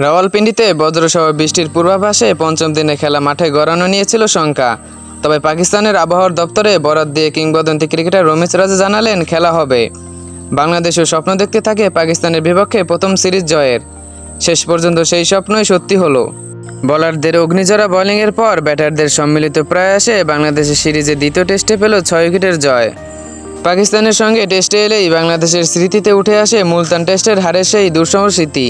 রাওয়ালপিন্ডিতে বজ্রসহ বৃষ্টির পূর্বাভাসে পঞ্চম দিনে খেলা মাঠে গড়ানো নিয়েছিল শঙ্কা। তবে পাকিস্তানের আবহাওয়ার দপ্তরে বরাত দিয়ে কিংবদন্তি ক্রিকেটার রমিজ রাজা জানালেন খেলা হবে। বাংলাদেশও স্বপ্ন দেখতে থাকে পাকিস্তানের বিপক্ষে প্রথম সিরিজ জয়ের। শেষ পর্যন্ত সেই স্বপ্নই সত্যি হলো। বোলারদের অগ্নিঝরা বোলিংয়ের পর ব্যাটারদের সম্মিলিত প্রয়াসে বাংলাদেশের সিরিজে দ্বিতীয় টেস্টে পেল 6 উইকেটের জয়। পাকিস্তানের সঙ্গে টেস্টে এলেই বাংলাদেশের স্মৃতিতে উঠে আসে মুলতান টেস্টের হারের সেই দুঃসহ স্মৃতি।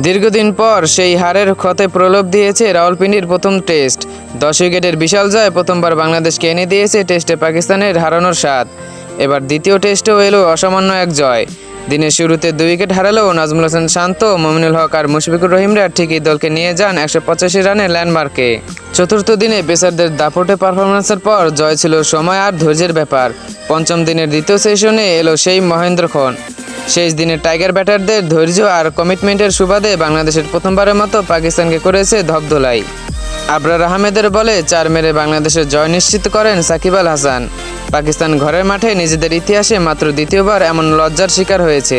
দীর্ঘদিন পর সেই হারের ক্ষতে প্রলোভ দিয়েছে রাওয়ালপিন্ডির প্রথম টেস্ট। 10 উইকেটের বিশাল জয় প্রথমবার বাংলাদেশকে এনে দিয়েছে টেস্টে পাকিস্তানের হারানোর স্বাদ। এবার দ্বিতীয় টেস্টেও এলো অসামান্য এক জয়। দিনের শুরুতে 2 উইকেট হারালেও নাজমুল হোসেন শান্ত, মমিনুল হক আর মুশফিকুর রহিমরা ঠিকই দলকে নিয়ে যান 185 রানের ল্যান্ডমার্কে। চতুর্থ দিনে পেসারদের দাপটে পারফরম্যান্সের পর জয় ছিল সময় আর ধৈর্যের ব্যাপার। পঞ্চম দিনের দ্বিতীয় সেশনে এলো সেই মহেন্দ্রক্ষণ। শেষ দিনে টাইগার ব্যাটারদের ধৈর্য আর কমিটমেন্টের সুবাদে বাংলাদেশের প্রথমবারের মতো পাকিস্তানকে করেছে ধবধোলাই। আবরার আহমেদের বলে 4 মেরে বাংলাদেশের জয় নিশ্চিত করেন সাকিব আল হাসান। পাকিস্তান ঘরের মাঠে নিজেদের ইতিহাসে মাত্র দ্বিতীয়বার এমন লজ্জার শিকার হয়েছে।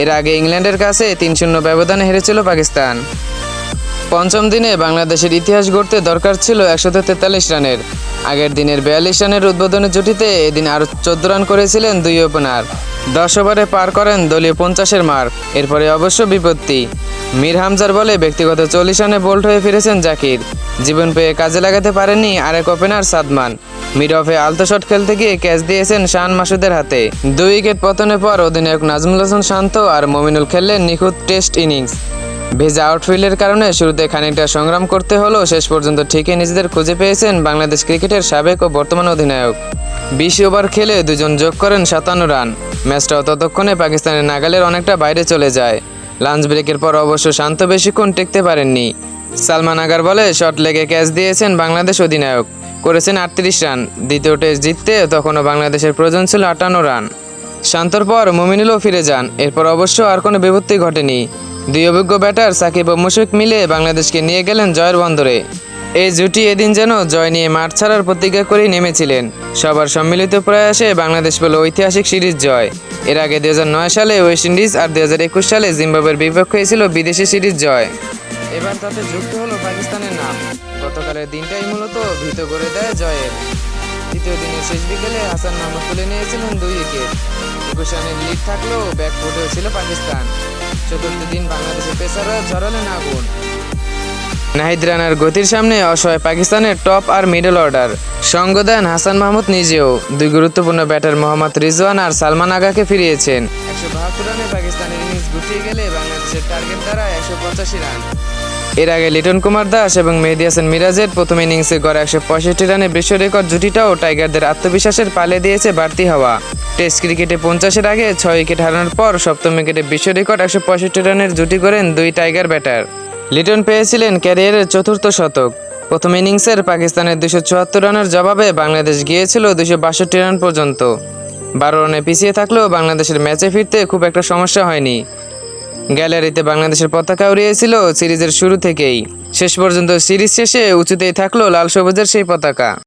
এর আগে ইংল্যান্ডের কাছে 3-0 ব্যবধানে হেরেছিল পাকিস্তান। পঞ্চম দিনে বাংলাদেশের ইতিহাস গড়তে দরকার ছিল 143 রানের। আগের দিনের 42 রানের উদ্বোধনী জুটিতে এদিন আরও 14 রান করেছিলেন 2 ওপেনার। 10 ওভারে পার করেন দলীয় 50-এর মার্ক। এরপরে অবশ্য বিপত্তি। মীর হামজার বলে ব্যক্তিগত 40 রানে বোল্ড হয়ে ফিরেছেন জাকির। জীবন পেয়ে কাজে লাগাতে পারেননি আরেক ওপেনার সাদমান। মিড অফে আলতো শট খেলতে গিয়ে ক্যাচ দিয়েছেন শান মাসুদের হাতে। 2 উইকেট পতনের পর অধিনায়ক নাজমুল হোসেন শান্ত আর মমিনুল খেললেন নিখুঁত টেস্ট ইনিংস। ভেজা আউটফিল্ডের কারণে শুরুতে খানিকটা সংগ্রাম করতে হলেও শেষ পর্যন্ত ঠিকই নিজেদের খুঁজে পেয়েছেন বাংলাদেশ ক্রিকেটের সাবেক ও বর্তমান অধিনায়ক। 20 ওভার খেলে দুজন যোগ করেন 57 রান। ম্যাচটাও ততক্ষণে পাকিস্তানের নাগালের অনেকটা বাইরে চলে যায়। লাঞ্চ ব্রেকের পর অবশ্য শান্ত বেশিক্ষণ টিকতে পারেননি। সালমান আগার বলে শর্ট লেগে ক্যাচ দিয়েছেন বাংলাদেশ অধিনায়ক, করেছেন 38 রান। দ্বিতীয় টেস্ট জিততে তখনও বাংলাদেশের প্রয়োজন ছিল 58 রান। শান্তর পর মুমিনুলও ফিরে যান। এরপর অবশ্য আর কোনো বিপত্তি ঘটেনি। 2 অভিজ্ঞ ব্যাটার সাকিব ও মুশফিক মিলে বাংলাদেশকে নিয়ে গেলেন জয়ের বন্দরে। এই জুটি এদিন যেন জয় নিয়ে মাঠ ছাড়ার প্রতিজ্ঞা করেই নেমেছিলেন। সবার সম্মিলিত প্রয়াসে বাংলাদেশ পেল ঐতিহাসিক সিরিজ জয়। এর আগে 2009 সালে ওয়েস্ট ইন্ডিজ আর 2021 সালে জিম্বাবুয়ের বিপক্ষে ছিল বিদেশি সিরিজ জয়। এবার তাতে যুক্ত হলো পাকিস্তানের নাম। গতকালের দিনটাই মূলত ভীত করে দেয় জয়ের। তৃতীয় দিনের শেষ বিকেলে হাসান মাহমুদ তুলে নিয়েছিলেন 2 উইকেট। 21 রানের লিড থাকলেও ব্যাকফুটেও ছিল পাকিস্তান। চতুর্থ দিন বাংলাদেশের পেসাররা ঝরালেন আগুন। নাহিদ রানার গতির সামনে অসহায় পাকিস্তানের টপ আর মিডল অর্ডার। সঙ্গ দেন হাসান মাহমুদ নিজেও। 2 গুরুত্বপূর্ণ ব্যাটার মোহাম্মদ রিজওয়ান আর সালমান আগাকে ফিরিয়েছেন। 172 রানে পাকিস্তানের ইনিংস গুটিয়ে গেলে বাংলাদেশের টার্গেট দাঁড়ায় 185 রান। এর আগে লিটন কুমার দাস এবং মেহেদী হাসান মিরাজের প্রথম ইনিংসে গড়া 165 রানে বিশ্ব রেকর্ড জুটিটাও টাইগারদের আত্মবিশ্বাসের পালে দিয়েছে বাড়তি হাওয়া। টেস্ট ক্রিকেটে 50-এর আগে 6 উইকেট হারানোর পর সপ্তম উইকেটে বিশ্ব রেকর্ড 165 রানের জুটি করেন 2 টাইগার ব্যাটার। লিটন পেয়েছিলেন ক্যারিয়ারের 4র্থ শতক। প্রথম ইনিংসের পাকিস্তানের 274 রানের জবাবে বাংলাদেশ গিয়েছিল 262 রান পর্যন্ত। 12 রানে পিছিয়ে থাকলেও বাংলাদেশের ম্যাচে ফিরতে খুব একটা সমস্যা হয়নি। গ্যালারিতে বাংলাদেশের পতাকা উড়িয়েছিল সিরিজের শুরু থেকেই। শেষ পর্যন্ত সিরিজ শেষে উঁচুতেই থাকলো লাল সবুজের সেই পতাকা।